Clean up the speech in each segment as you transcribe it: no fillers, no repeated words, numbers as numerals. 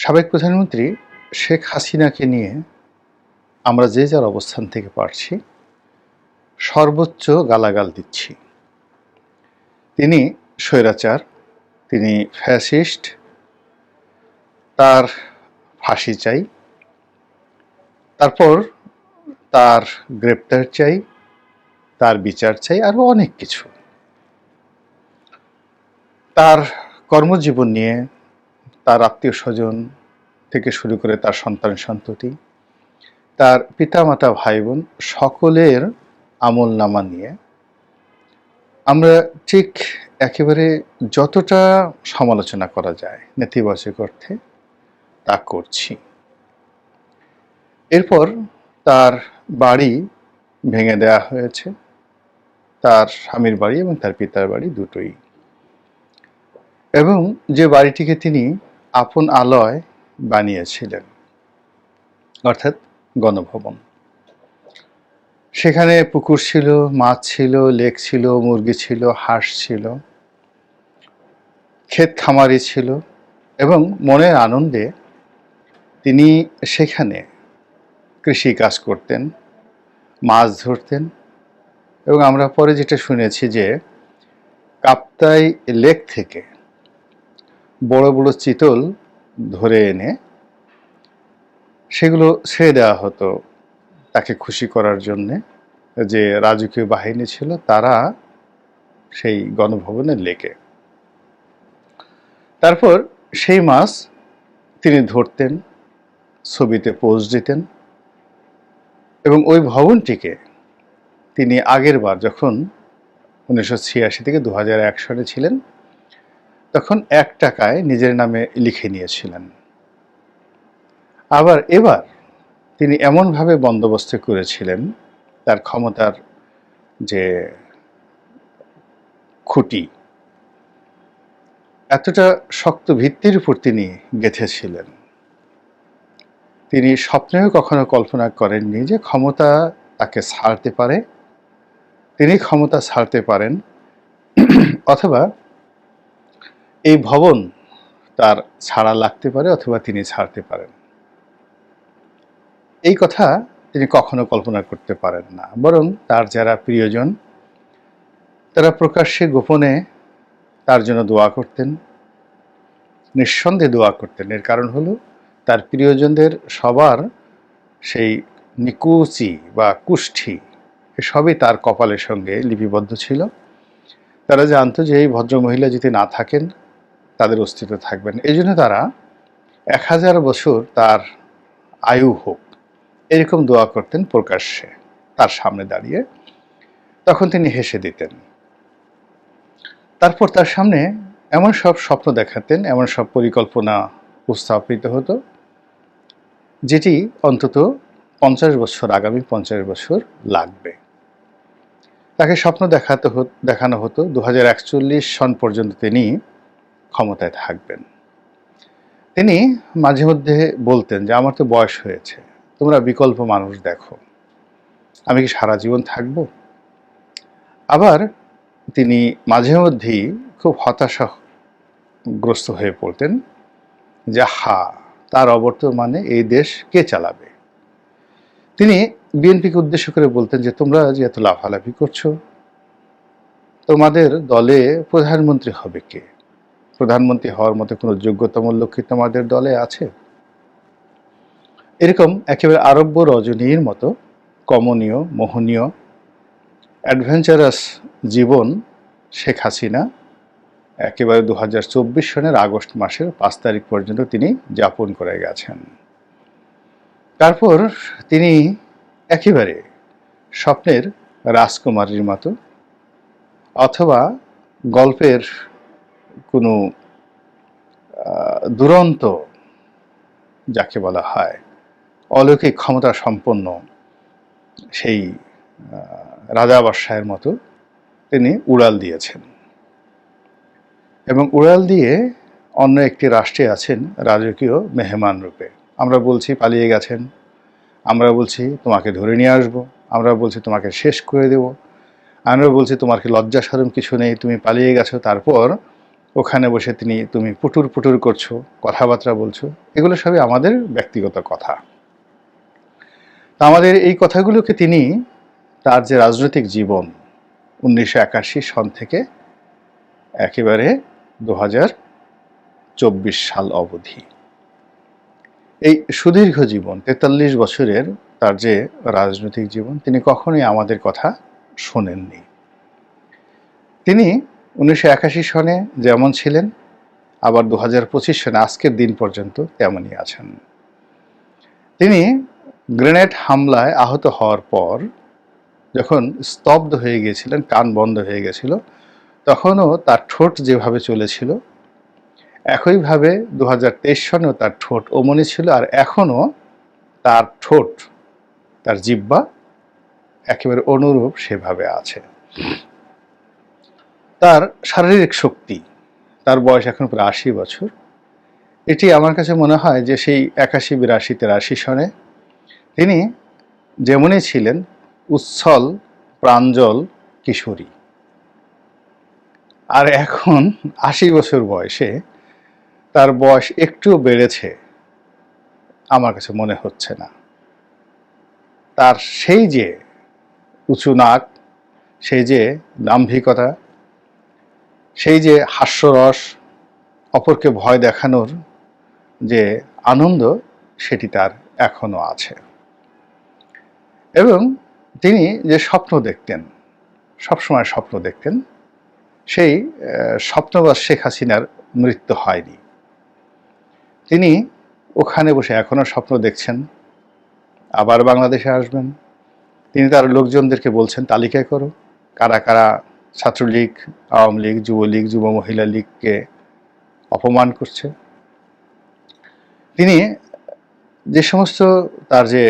সাবেক প্রধানমন্ত্রী শেখ হাসিনাকে নিয়ে আমরা যে যার অবস্থান থেকে পারছি সর্বোচ্চ গালাগাল দিচ্ছি। তিনি স্বৈরাচার, তিনি ফ্যাসিস্ট, তার ফাঁসি চাই, তারপর তার গ্রেপ্তার চাই, তার বিচার চাই, আরও অনেক কিছু। তার কর্মজীবন নিয়ে তার আত্মীয় স্বজন থেকে শুরু করে তার সন্তান সন্ততি, তার পিতামাতা ভাই বোন সকলের আমল নামা নিয়ে আমরা ঠিক একেবারে যতটা সমালোচনা করা যায় নেতিবাচক অর্থে তা করছি। এরপর তার বাড়ি ভেঙে দেওয়া হয়েছে, তার স্বামীর বাড়ি এবং তার পিতার বাড়ি দুটোই। এবং যে বাড়িটিকে তিনি আপন আলয় বানিয়েছিলেন, অর্থাৎ গণভবন, সেখানে পুকুর ছিল, মাছ ছিল, লেক ছিল, মুরগি ছিল, হাঁস ছিল, ক্ষেত খামারি ছিল এবং মনের আনন্দে তিনি সেখানে কৃষি কাজ করতেন, মাছ ধরতেন। এবং আমরা পরে যেটা শুনেছি যে কাপ্তাই লেক থেকে বড় বড় চিতল ধরে এনে সেগুলো ছেড়ে দেওয়া হতো তাকে খুশি করার জন্যে। যে রাজকীয় বাহিনী ছিল তারা সেই গণভবনের লেকে, তারপর সেই মাছ তিনি ধরতেন, ছবিতে পোজ দিতেন। এবং ওই ভবনটিকে তিনি আগের বার যখন 1986 থেকে 2001 সালে ছিলেন তখন 1 টাকায় নিজের নামে লিখে নিয়েছিলেন। আবার এবার তিনি এমনভাবে বন্দোবস্ত করেছিলেন, তার ক্ষমতার যে খুঁটি এতটা শক্ত ভিত্তির উপর তিনি গেঁথেছিলেন, তিনি স্বপ্নেও কখনো কল্পনা করেননি যে ক্ষমতা তাকে ছাড়তে পারে, তিনি ক্ষমতা ছাড়তে পারেন, অথবা এই ভবন তার ছাড়া লাগতে পারে, অথবা তিনি ছাড়তে পারেন। এই কথা তিনি কখনো কল্পনা করতে পারেন না। বরং তার যারা প্রিয়জন তারা প্রকাশ্যে গোপনে তার জন্য দোয়া করতেন, নিঃসন্দেহে দোয়া করতেন। এর কারণ হলো তার প্রিয়জনদের সবার সেই নিকুচি বা কুষ্ঠি এসবই তার কপালের সঙ্গে লিপিবদ্ধ ছিল। তারা জানতো যে এই ভদ্রমহিলা যদি না থাকেন তাদের অস্তিত্ব থাকবেন। এই জন্য তারা 1000 বছর তার আয়ু হোক এরকম দোয়া করতেন প্রকাশ্যে তার সামনে দাঁড়িয়ে। তখন তিনি হেসে দিতেন। তারপর তার সামনে এমন সব স্বপ্ন দেখাতেন, এমন সব পরিকল্পনা উপস্থাপিত হতো যেটি অন্তত 50 বছর, আগামী 50 বছর লাগবে। তাকে স্বপ্ন দেখানো হতো 2041 সন পর্যন্ত তিনি ক্ষমতায় থাকবেন। তিনি মাঝে মধ্যে বলতেন যে আমার তো বয়স হয়েছে, তোমরা বিকল্প মানুষ দেখো, আমি কি সারা জীবন থাকব? আবার তিনি মাঝে মধ্যেই খুব হতাশাগ্রস্ত হয়ে পড়তেন যে তার অবর্তমানে এই দেশ কে চালাবে। তিনি বিএনপিকে উদ্দেশ্য করে বলতেন যে তোমরা যে এত লাফালাফি করছো, তোমাদের দলে প্রধানমন্ত্রী হবে কে? প্রধানমন্ত্রী হওয়ার মতো কোনো যোগ্যতামূলক লোক কি তোমাদের দলে আছে? এরকম একেবারে আরব্য রজনীর মতো কমনীয়, মোহনীয়, অ্যাডভেঞ্চারাস জীবন শেখ হাসিনা একেবারে 2024 সনের আগস্ট মাসের 5 তারিখ পর্যন্ত তিনি যাপন করে গেছেন। তারপর তিনি একেবারে স্বপ্নের রাজকুমারীর মতো, অথবা গল্পের কোনো দুরন্ত, যাকে বলা হয় অলৌকিক ক্ষমতা সম্পন্ন সেই রাজা বাদশাহের মতো তিনি উড়াল দিয়েছেন। এবং উড়াল দিয়ে অন্য একটি রাষ্ট্রে আছেন রাজকীয় মেহমান রূপে। আমরা বলছি পালিয়ে গেছেন, আমরা বলছি তোমাকে ধরে নিয়ে আসবো, আমরা বলছি তোমাকে শেষ করে দেব, আমরা বলছি তোমার কি লজ্জা শরম কিছু নেই, তুমি পালিয়ে গেছো, তারপর ওখানে বসে তুমি পুটুর পুটুর করছো, কথাবার্তা বলছো, এগুলো সবই আমাদের ব্যক্তিগত কথা। আমাদের এই কথাগুলোকে তিনি তার যে রাজনৈতিক জীবন 1981 সন থেকে একেবারে 2024 সাল অবধি, এই সুদীর্ঘ জীবন 43 বছরের তার যে রাজনৈতিক জীবন, তিনি কখনোই আমাদের কথা শোনেননি। তিনি 1981 সনে যেমন ছিলেন, আবার 2025 সনে আজকের দিন পর্যন্ত তেমনই আছেন। তিনি গ্রেনেড হামলায় আহত হওয়ার পর যখন স্তব্ধ হয়ে গিয়েছিলেন, কান বন্ধ হয়ে গেছিল, তখনও তার ঠোঁট যেভাবে চলেছিল, একইভাবে 2023 সনেও তার ঠোঁট অমনি ছিল, আর এখনও তার ঠোঁট, তার জিহ্বা একেবারে অনুরূপ সেভাবে আছে। তার শারীরিক শক্তি, তার বয়স এখন প্রায় 80 বছর। এটি আমার কাছে মনে হয় যে সেই 81, 82, 83 সনে তিনি যেমনই ছিলেন উচ্ছল প্রাঞ্জল কিশোরী, আর এখন 80 বছর বয়সে তার বয়স একটুও বেড়েছে আমার কাছে মনে হচ্ছে না। তার সেই যে উঁচু নাক, সেই যে দাম্ভিকতা, সেই যে হাস্যরস, অপরকে ভয় দেখানোর যে আনন্দ, সেটি তার এখনো আছে। এবং তিনি যে স্বপ্ন দেখতেন, সবসময় স্বপ্ন দেখতেন, সেই স্বপ্নবাস শেখ হাসিনার মৃত্যু হয়নি। তিনি ওখানে বসে এখনো স্বপ্ন দেখছেন আবার বাংলাদেশে আসবেন। তিনি তার লোকজনদেরকে বলছেন তালিকায় করো কারা কারা ছাত্রলীগ, আওয়ামী লীগ, যুবলীগ, যুব মহিলা লীগকে অপমান করছে। তিনি যে সমস্ত তার যে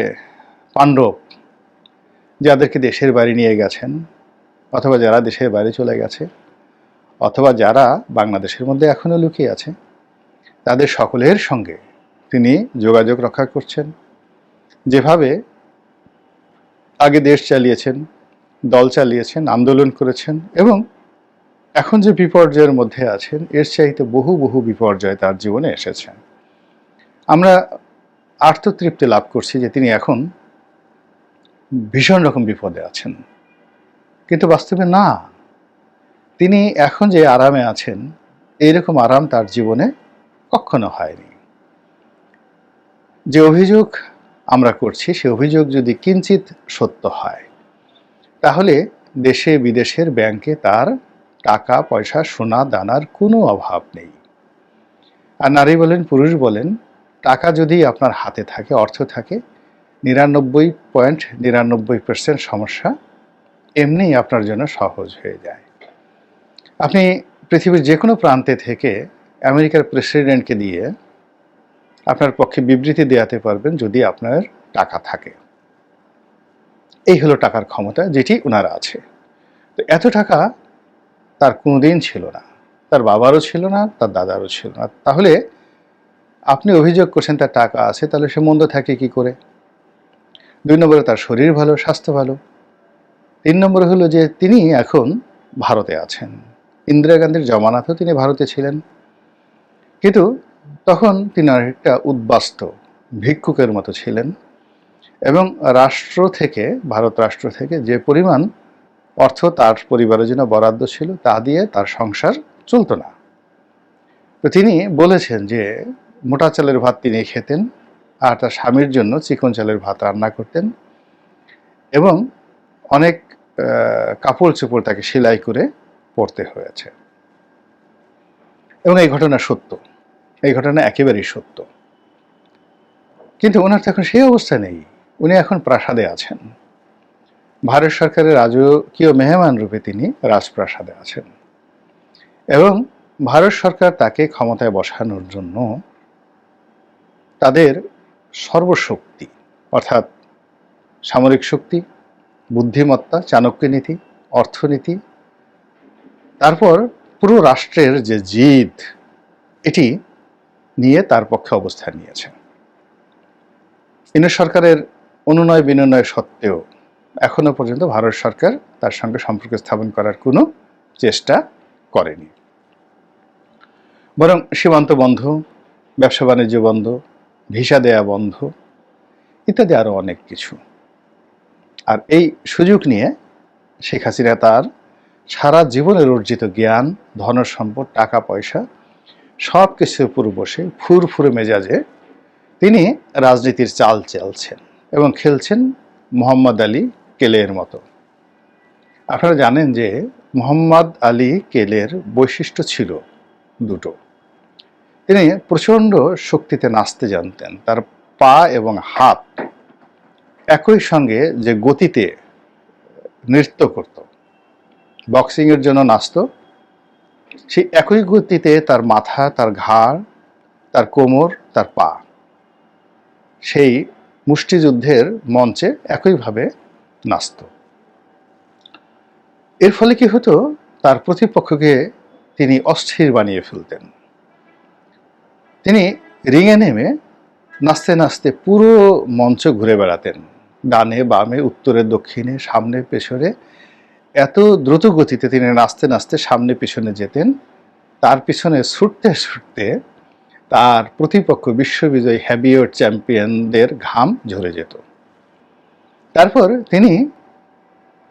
পাণ্ডব, যাদেরকে দেশের বাড়ি নিয়ে গেছেন, অথবা যারা দেশের বাইরে চলে গেছে, অথবা যারা বাংলাদেশের মধ্যে এখনো লুকিয়ে আছে, তাদের সকলের সঙ্গে তিনি যোগাযোগ রক্ষা করছেন। যেভাবে আগে দেশ চালিয়েছেন, দল চালিয়েছেন, আন্দোলন করেছেন, এবং এখন যে বিপর্যয়ের মধ্যে আছেন, এর চাইতে বহু বহু বিপর্যয় তার জীবনে এসেছে। আমরা আত্মতৃপ্তি লাভ করছি যে তিনি এখন ভীষণ রকম বিপদে আছেন, কিন্তু বাস্তবে না। তিনি এখন যে আরামে আছেন, এইরকম আরাম তার জীবনে কখনো হয়নি। যে অভিযোগ আমরা করছি, সে অভিযোগ যদি কিঞ্চিত সত্য হয়, তাহলে দেশে বিদেশের ব্যাংকে তার টাকা পয়সা, সোনা দানার কোনো অভাব নেই। আর নারী বলেন পুরুষ বলেন, টাকা যদি আপনার হাতে থাকে, অর্থ থাকে, 99.99% সমস্যা এমনিই আপনার জন্য সহজ হয়ে যায়। আপনি পৃথিবীর যে কোনো প্রান্তে থেকে আমেরিকার প্রেসিডেন্টকে দিয়ে আপনার পক্ষে বিবৃতি দেওয়াতে পারবেন, যদি আপনার টাকা থাকে। এই হলো টাকার ক্ষমতা, যেটি ওনার আছে। তো এত টাকা তার কোনোদিন ছিল না, তার বাবারও ছিল না, তার দাদারও ছিল না। তাহলে আপনি অভিযোগ করছেন তার টাকা আছে, তাহলে সে মন্দ থাকে কি করে? 2 নম্বরে তার শরীর ভালো, স্বাস্থ্য ভালো। 3 নম্বরে হলো যে তিনি এখন ভারতে আছেন। ইন্দিরা গান্ধীর জমানাতেও তিনি ভারতে ছিলেন, কিন্তু তখন তিনি একটা উদ্বাস্তু ভিক্ষুকের মতো ছিলেন, এবং রাষ্ট্র থেকে, ভারত রাষ্ট্র থেকে যে পরিমাণ অর্থ তার পরিবারের জন্য বরাদ্দ ছিল, তা দিয়ে তার সংসার চলত না। তো তিনি বলেছেন যে মোটা চালের ভাত তিনি খেতেন, আর তার স্বামীর জন্য চিকন চালের ভাত রান্না করতেন, এবং অনেক কাপড় চোপড় তাকে সেলাই করে পরতে হয়েছে। এবং এই ঘটনা সত্য, এই ঘটনা একেবারেই সত্য। কিন্তু ওনার তো এখন সেই অবস্থা নেই। উনি এখন প্রাসাদে আছেন, ভারত সরকারের রাজকীয় মেহমান রূপে তিনি রাজপ্রাসাদে আছেন, এবং ভারত সরকার তাকে ক্ষমতায় বসানোর জন্য তাদের সর্বশক্তি, অর্থাৎ সামরিক শক্তি, বুদ্ধিমত্তা, চাণক্যনীতি, অর্থনীতি, তারপর পুরো রাষ্ট্রের যে জিদ, এটি নিয়ে তার পক্ষে অবস্থান নিয়েছে। ইউনিট সরকারের অনুনয় বিনয় সত্ত্বেও এখনো পর্যন্ত ভারত সরকার তার সঙ্গে সম্পর্ক স্থাপন করার কোনো চেষ্টা করেনি। বরং সীমান্ত বন্ধ, ব্যবসা বাণিজ্য বন্ধ, ভিসা দেয়া বন্ধ, ইত্যাদি আরও অনেক কিছু। আর এই সুযোগ নিয়ে শেখ হাসিনা তার সারা জীবনের অর্জিত জ্ঞান, ধনসম্পদ, টাকা পয়সা সব কিছুর উপর বসে ফুরফুরে মেজাজে তিনি রাজনীতির চাল চালছেন এবং খেলছেন মোহাম্মদ আলী কেলের মতো। আপনারা জানেন যে মোহাম্মদ আলী কেলের বৈশিষ্ট্য ছিল দুটো। তিনি প্রচণ্ড শক্তিতে নাচতে জানতেন। তার পা এবং হাত একই সঙ্গে যে গতিতে নৃত্য করত, বক্সিংয়ের জন্য নাচত, সেই একই গতিতে তার মাথা, তার ঘাড়, তার কোমর, তার পা সেই মুষ্টিযুদ্ধের মঞ্চে একইভাবে নাচত। এর ফলে কি হতো, তার প্রতিপক্ষকে তিনি অস্থির বানিয়ে ফেলতেন। তিনি রিংয়ে নেমে নাচতে নাচতে পুরো মঞ্চ ঘুরে বেড়াতেন, ডানে বামে, উত্তরে দক্ষিণে, সামনে পেছনে। এত দ্রুত গতিতে তিনি নাচতে নাচতে সামনে পিছনে যেতেন। তার পিছনে ছুটতে ছুটতে তার প্রতিপক্ষ বিশ্ববিজয়ী হেভিওয়েট চ্যাম্পিয়নদের ঘাম ঝরে যেত। তারপর তিনি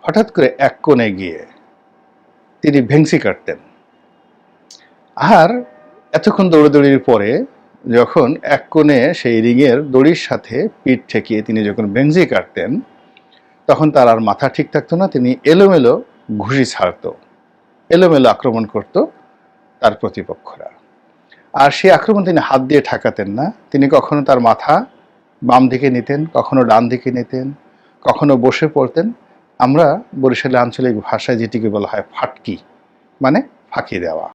হঠাৎ করে এক কোণে গিয়ে তিনি ভেংসি কাটতেন। আর এতক্ষণ দৌড়াদৌড়ির পরে যখন এক কোণে সেই রিংয়ের দড়ির সাথে পিঠ ঠেকিয়ে তিনি যখন ভেংসি কাটতেন, তখন তার আর মাথা ঠিক থাকতো না। তিনি এলোমেলো ঘুষি ছাড়তো, এলোমেলো আক্রমণ করত তার প্রতিপক্ষরা। আর সেই আক্রমণ তিনি হাত দিয়ে ঠেকাতেন না। তিনি কখনো তার মাথা বাম দিকে নিতেন, কখনো ডান দিকে নিতেন, কখনো বসে পড়তেন। আমরা বরিশালের আঞ্চলিক ভাষায় যেটিকে বলা হয় ফাটকি, মানে ফাঁকি দেওয়া।